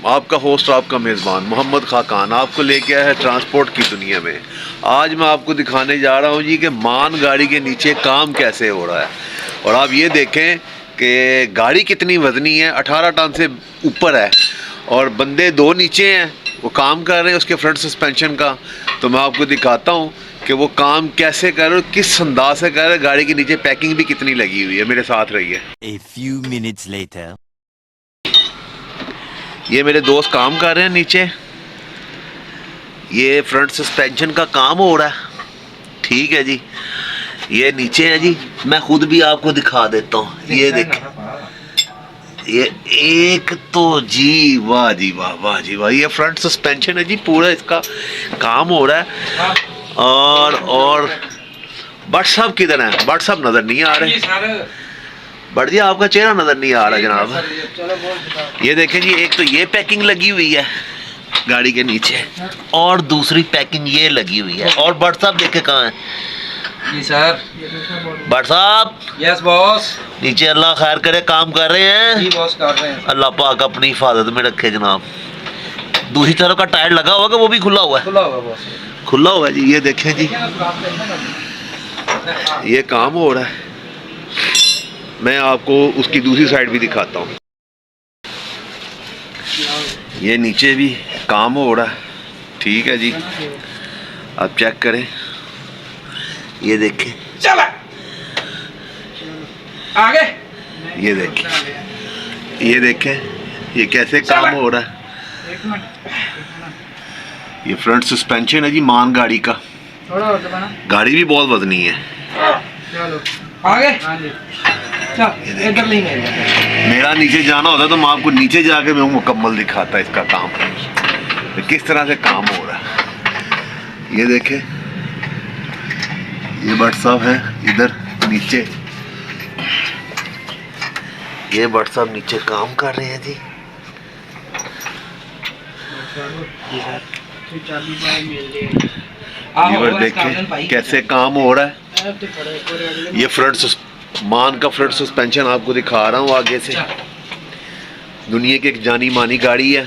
आपका होस्ट, आपका मेज़बान मोहम्मद खाकान आपको लेके आया है ट्रांसपोर्ट की दुनिया में। आज मैं आपको दिखाने जा रहा हूँ जी कि मान गाड़ी के नीचे काम कैसे हो रहा है। और आप ये देखें कि गाड़ी कितनी वज़नी है, 18 टन से ऊपर है और बंदे दो नीचे हैं, वो काम कर रहे हैं उसके फ्रंट सस्पेंशन का। तो मैं आपको दिखाता हूँ कि वो काम कैसे कर रहे, किस अंदाज से कर रहे, गाड़ी के नीचे पैकिंग भी कितनी लगी हुई है। मेरे साथ रहिए। A few minutes later. ये मेरे दोस्त काम कर रहे हैं नीचे, ये फ्रंट सस्पेंशन का काम हो रहा है। ठीक है जी, ये नीचे है जी, मैं खुद भी आपको दिखा देता हूँ। ये देखें, ये एक तो जी वाह जी वाह, वाह जी वाह, ये फ्रंट सस्पेंशन है जी, पूरा इसका काम हो रहा है। और बट साहब किधर है? बट साहब नजर नहीं आ रहे। बट जी आपका चेहरा नजर नहीं आ रहा जनाब। ये देखें जी, एक तो ये पैकिंग लगी हुई है गाड़ी के नीचे और दूसरी पैकिंग ये लगी हुई है। और बट साहब देखे कहाँ है? जी सर। बट साहब। Yes boss. नीचे अल्लाह खैर करे, काम कर रहे हैं? जी बॉस कर रहे हैं। अल्लाह पाक अपनी हिफाजत में रखे जनाब। दूसरी तरफ का टायर लगा होगा, वो भी खुला हुआ है? खुला होगा बॉस। खुला हुआ है जी। ये देखें जी, ये काम हो रहा है। मैं आपको उसकी दूसरी साइड भी दिखाता हूँ। ये नीचे भी काम हो रहा है। ठीक है जी, आप चेक करें, ये देखें, चला आगे, ये देखें, ये देखें, ये कैसे काम हो रहा है। ये फ्रंट सस्पेंशन है जी मान गाड़ी का। गाड़ी भी बहुत वजनी है। आगे इधर नहीं है। मेरा नीचे जाना होता तो मैं आपको नीचे जाके मैं मुकम्मल दिखाता इसका काम, किस तरह से काम हो रहा है। ये देखें, ये भट्ट साहब है इधर नीचे, ये भट्ट साहब नीचे काम कर रहे हैं जी। ये देखें कैसे काम हो रहा है। ये फ्रंट मान का फ्रंट सस्पेंशन आपको दिखा रहा हूँ आगे से। दुनिया की एक जानी मानी गाड़ी है।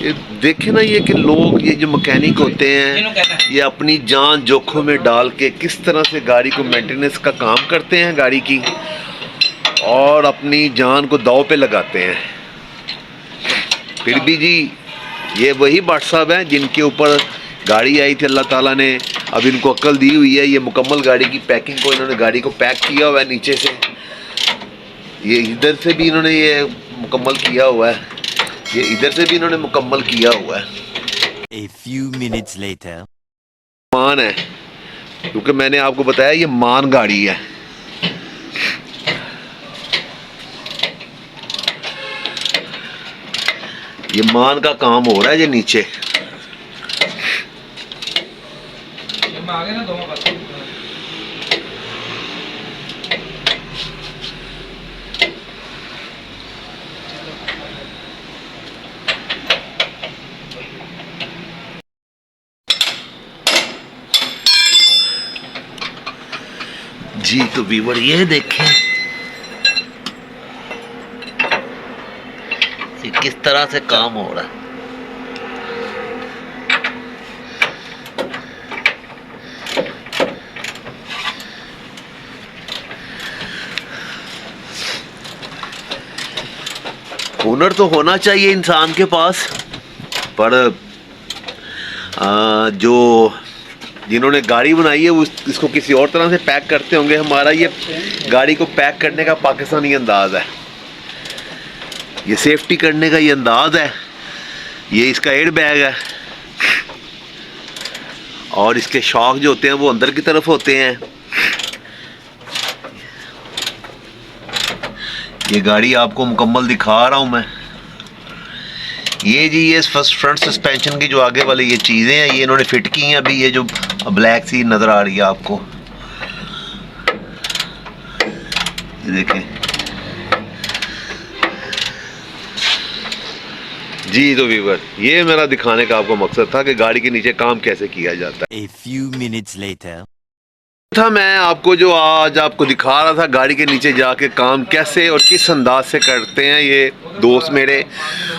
ये देखे ना, ये कि लोग, ये जो मैकेनिक होते हैं, ये अपनी जान जोखिम में डाल के किस तरह से गाड़ी को मेंटेनेंस का काम करते हैं गाड़ी की, और अपनी जान को दांव पे लगाते हैं। फिर भी जी ये वही भट्ट साहब हैं जिनके ऊपर गाड़ी आई थी। अल्लाह ताला ने अब इनको अक्ल दी हुई है। ये मुकम्मल गाड़ी की पैकिंग को इन्होंने गाड़ी को पैक किया हुआ है नीचे से। ये इधर से भी इन्होंने ये मुकम्मल किया हुआ है, ये इधर से भी इन्होंने मुकम्मल किया हुआ है। A few minutes later. मान है, क्योंकि मैंने आपको बताया ये मान गाड़ी है। ये मान का काम हो रहा है ये नीचे। आगे ना दोनों बात। जी तो व्यूअर ये देखें, ये किस तरह से काम हो रहा है। हुनर तो होना चाहिए इंसान के पास, पर जो जिन्होंने गाड़ी बनाई है वो इसको किसी और तरह से पैक करते होंगे। हमारा ये गाड़ी को पैक करने का पाकिस्तानी अंदाज है, ये सेफ्टी करने का ये अंदाज है। ये इसका एयर बैग है और इसके शॉक जो होते हैं वो अंदर की तरफ होते हैं। ये गाड़ी आपको मुकम्मल दिखा रहा हूँ मैं। ये जी ये फर्स्ट फ्रंट सस्पेंशन की जो आगे वाली ये चीज़ें हैं, ये इन्होंने फिट की हैं। अभी ये जो ब्लैक सी नज़र आ रही है आपको, ये देखें जी। तो व्यूअर, ये मेरा दिखाने का आपको मकसद था कि गाड़ी के नीचे काम कैसे किया जाता है। A few minutes later. था मैं आपको जो आज आपको दिखा रहा था गाड़ी के नीचे जाके काम कैसे और किस अंदाज से करते हैं ये दोस्त मेरे,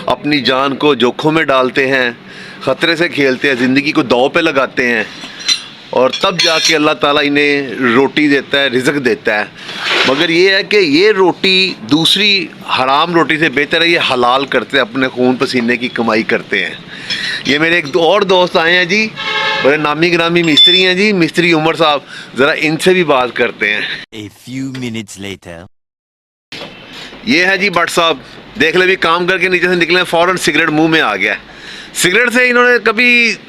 अपनी जान को जोखों में डालते हैं, ख़तरे से खेलते हैं, ज़िंदगी को दांव पे लगाते हैं और तब जाके अल्लाह ताला इन्हें रोटी देता है, रिज़्क देता है। मगर ये है कि ये रोटी दूसरी हराम रोटी से बेहतर है ये हलाल करते हैं, अपने खून पसीने की कमाई करते हैं। ये मेरे एक और दोस्त आए हैं जी, बड़े नामी गिरामी मिस्त्री हैं जी, मिस्त्री उमर साहब, ज़रा इनसे भी बात करते हैं। A few minutes later. ये है जी भट्ट साहब, देख ले भी काम करके नीचे से निकले फ़ौरन सिगरेट मुंह में आ गया। सिगरेट से इन्होंने कभी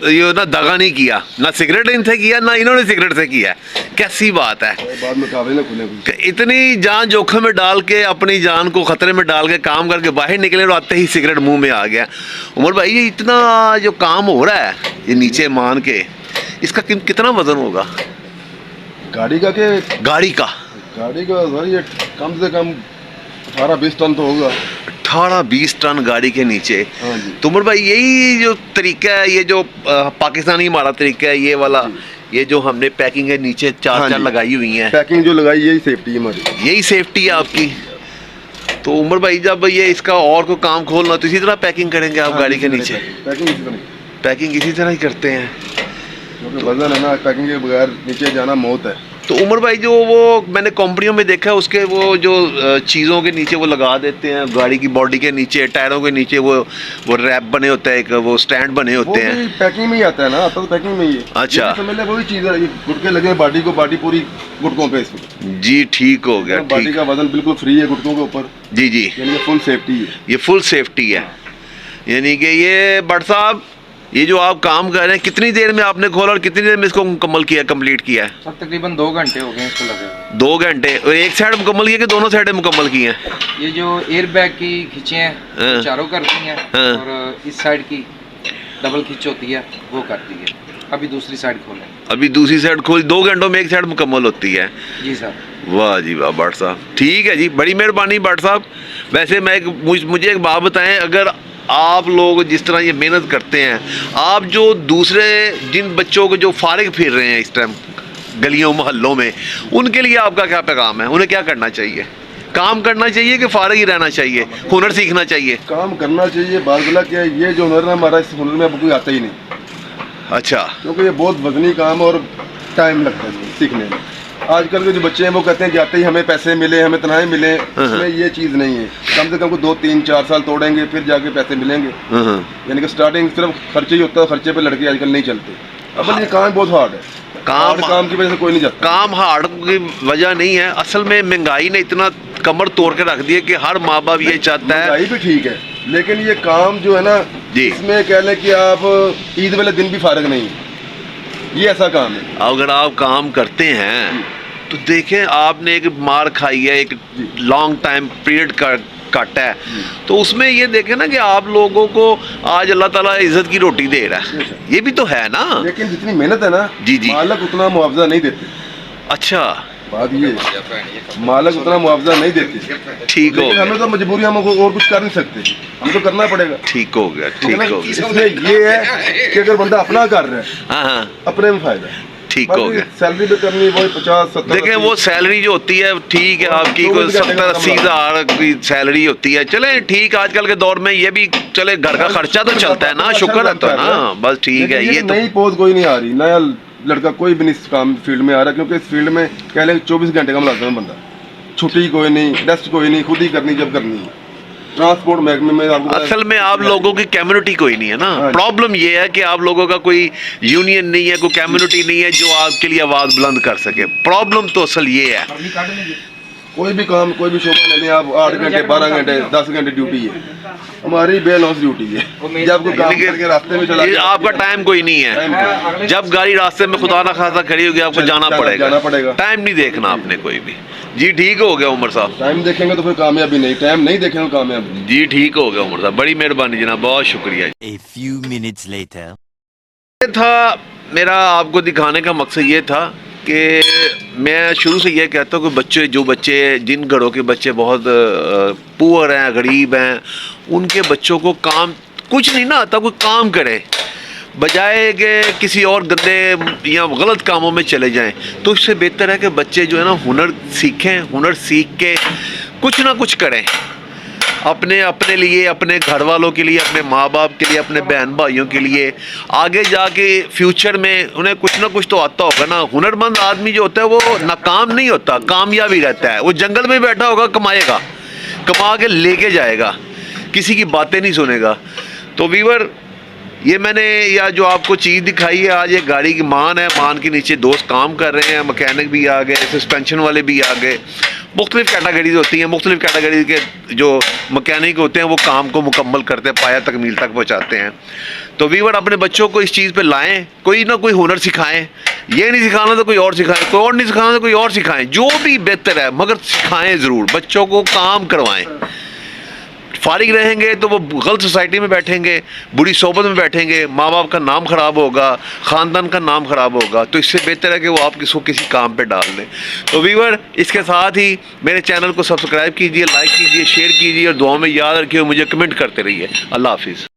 ये ना दगा नहीं किया, ना सिगरेट इनसे किया ना इन्होंने सिगरेट से किया। कैसी बात है, बाद में काबले ना खुले कि इतनी जान जोखिम में डाल के, अपनी जान को ख़तरे में डाल के काम करके बाहर निकले और आते ही सिगरेट मुंह में आ गया। उमर भाई ये इतना जो काम हो रहा है ये नीचे मान के, इसका कितना वजन होगा गाड़ी का के गाड़ी का? गाड़ी का सर ये कम से कम 18-20 टन तो होगा। 18-20 टन गाड़ी के नीचे। हाँ जी। तो उमर भाई यही जो तरीका है, ये जो पाकिस्तानी हमारा तरीका है ये वाला, ये जो हमने पैकिंग है नीचे चार हाँ चार जी। लगाई हुई हैं, पैकिंग जो लगाई यही सेफ्टी है हमारी। यही सेफ्टी है आपकी। तो उमर भाई जब ये इसका और कोई काम खोलना तो इसी तरह पैकिंग करेंगे आप हाँ, गाड़ी के इसी तरह नीचे? पैकिंग इसी तरह, पैकिंग इसी तरह ही करते हैं। क्योंकि वजन है ना, पैकिंग के बगैर नीचे जाना मौत है। तो उमर भाई जो वो मैंने कंपनियों में देखा है उसके वो जो चीज़ों के नीचे वो लगा देते हैं, गाड़ी की बॉडी के नीचे, टायरों के नीचे वो रैप बने होते हैं, एक वो स्टैंड बने वो होते हैं। भी पैकिंग में ही आता है ना, आता तो पैकिंग में ही है। अच्छा। ये समझ ले वही चीज़ है, ये गुटके लगे बॉडी को, बॉडी पूरी गुटकों पे इसमें। जी ठीक हो गया, बॉडी ठीक। का वजन बिल्कुल फ्री है गुटकों के ऊपर, जी जी, यानी कि फुल सेफ्टी है। ये फुल सेफ्टी है। यानी कि ये भट्ट साहब ये जो आप काम कर रहे हैं कितनी देर में आपने खोला और कितनी देर में इसको मुकम्मल किया, कंप्लीट किया है? सर तकरीबन 2 घंटे हो गए इसको लगे हुए। 2 घंटे। और एक साइड मुकम्मल किया कि दोनों साइडें मुकम्मल की हैं? ये जो एयर बैग की खींचे हाँ। हैं चारों करती हैं हाँ। और इस साइड की डबल खींच होती है वो करती है। अभी दूसरी साइड खोलें। अभी दूसरी साइड खोल, 2 घंटों में एक साइड मुकम्मल होती है। जी सर। वाह जी वाह भट्ट साहब, ठीक है जी, बड़ी मेहरबानी भट्ट साहब। वैसे मैं मुझे एक बात बताएं, अगर आप लोग जिस तरह ये मेहनत करते हैं, आप जो दूसरे जिन बच्चों को जो फारिग फिर रहे हैं इस टाइम गलियों मोहल्लों में, उनके लिए आपका क्या पैगाम है? उन्हें क्या करना चाहिए? काम करना चाहिए कि फारिग ही रहना चाहिए, हुनर सीखना चाहिए? काम करना चाहिए। बारगला क्या है, ये जो हुनर है हमारा, इस हुनर में अब कोई आता ही नहीं, अच्छा। क्योंकि ये बहुत वजनी काम और टाइम लगता है सीखने में। आजकल के जो बच्चे हैं वो कहते हैं जाते ही हमें पैसे मिले, हमें तनख्वाहें मिले, इसमें ये चीज़ नहीं है। कम से कम 2-3-4 साल तोड़ेंगे फिर जाके पैसे मिलेंगे। यानी कि स्टार्टिंग सिर्फ खर्चे ही होता है, खर्चे पे लड़के आजकल नहीं चलते। अब ये काम बहुत हार्ड है, काम की वजह से कोई नहीं जाता। काम हार्ड की वजह नहीं है, असल में महंगाई ने इतना कमर तोड़ के रख दी है कि हर माँ बाप ये चाहता है। महंगाई भी ठीक है, लेकिन ये काम जो है ना जी, इसमें कह लें कि आप ईद वाले दिन भी फारग नहीं है, ये ऐसा काम है। अगर आप काम करते हैं तो देखें आपने एक मार खाई है, एक लॉन्ग टाइम पीरियड काटा है, तो उसमें ये देखें ना कि आप लोगों को आज अल्लाह ताला इज्जत की रोटी दे रहा है, ये भी तो है ना। लेकिन जितनी मेहनत है ना, जी जी, मालिक उतना मुआवजा नहीं देते। अच्छा, बात ये है, मालिक उतना मुआवजा नहीं देते। ठीक हो लेकिन गया, हमें तो मजबूरी, हम और कुछ कर नहीं सकते, हमको करना पड़ेगा। ठीक हो गया, ठीक हो गया। इसमें ये है कि अगर बंदा अपना कर रहा है, हाँ हाँ, अपने में फायदा है। ठीक हो गया। सैलरी भी करनी वही 50-70। देखें वो सैलरी जो होती है ठीक है, आपकी कोई 70-80 हज़ार की सैलरी होती है, चले ठीक, आजकल के दौर में ये भी चले, घर का खर्चा तो चलता है ना, शुक्र है तो ना, बस ठीक है। ये तो नई पोस्ट कोई नहीं आ रही, नया लड़का कोई भी नहीं इस काम फील्ड में आ रहा, क्योंकि इस फील्ड में कह लें 24 घंटे का मुलाजिम है बंदा, छुट्टी कोई नहीं, रेस्ट कोई नहीं, खुद ही करनी जब करनी है। ट्रांसपोर्ट महकमे में आपको असल में आप लोगों की कम्युनिटी कोई नहीं है ना, प्रॉब्लम ये है कि आप लोगों का कोई यूनियन नहीं है, कोई कम्युनिटी नहीं है जो आपके लिए आवाज़ बुलंद कर सके। प्रॉब्लम तो असल ये है। कोई भी काम, कोई भी शोबा ले लें आप, 8 घंटे 12 घंटे 10 घंटे ड्यूटी है, हमारी बेलौस ड्यूटी है। जब आपको काम करके रास्ते में चला, ये आपका टाइम कोई नहीं है, जब गाड़ी रास्ते में खुदा ना खासा खड़ी होगी आपको जाना पड़ेगा, टाइम नहीं देखना आपने कोई भी। जी ठीक हो गया उमर साहब, टाइम देखेंगे तो फिर कामयाबी नहीं, टाइम नहीं देखेंगे तो कामयाबी। जी ठीक हो गया उमर साहब, बड़ी मेहरबानी जनाब, बहुत शुक्रिया। A few minutes later. ये था मेरा आपको दिखाने का मकसद, ये था कि मैं शुरू से ये कहता हूँ कि जिन घरों के बच्चे बहुत पुअर हैं, गरीब हैं, उनके बच्चों को काम कुछ नहीं ना आता, कोई काम करे, बजाय कि किसी और गंदे या गलत कामों में चले जाएं। तो इससे बेहतर है कि बच्चे जो है ना हुनर सीखें, हुनर सीख के कुछ ना कुछ करें अपने लिए, अपने घर वालों के लिए, अपने माँ बाप के लिए, अपने बहन भाइयों के लिए। आगे जाके फ्यूचर में उन्हें कुछ ना कुछ तो आता होगा ना। हुनरमंद आदमी जो होता है वो नाकाम नहीं होता, कामयाब ही रहता है। वो जंगल में बैठा होगा, कमाएगा, कमा के लेके जाएगा, किसी की बातें नहीं सुनेगा। तो वीवर, ये मैंने या जो आपको चीज़ दिखाई है आज, ये गाड़ी की मान है, मान के नीचे दोस्त काम कर रहे हैं, मैकेनिक भी आ गए, सस्पेंशन वाले भी आ गए। मुख्तलिफ कैटेगरीज होती हैं, मुख्तलिफ कैटेगरी के जो मैकेनिक होते हैं वो काम को मुकम्मल करते हैं, पाया तकमील तक पहुँचाते हैं। तो वीवर, अपने बच्चों को इस चीज़ पे लाएं, कोई ना कोई हुनर सिखाएं। ये नहीं सिखाना तो कोई और सिखाएं, कोई और नहीं सिखाना तो कोई और सिखाएं, जो भी बेहतर है, मगर सिखाएं ज़रूर, बच्चों को काम करवाएं। फारिग रहेंगे तो वो गलत सोसाइटी में बैठेंगे, बुरी सोबत में बैठेंगे, माँ बाप का नाम ख़राब होगा, ख़ानदान का नाम ख़राब होगा। तो इससे बेहतर है कि वो आप किसको किसी काम पे डाल दें। तो व्यूअर, इसके साथ ही मेरे चैनल को सब्सक्राइब कीजिए, लाइक कीजिए, शेयर कीजिए और दुआ में याद रखिए, मुझे कमेंट करते रहिए। अल्लाह हाफिज़।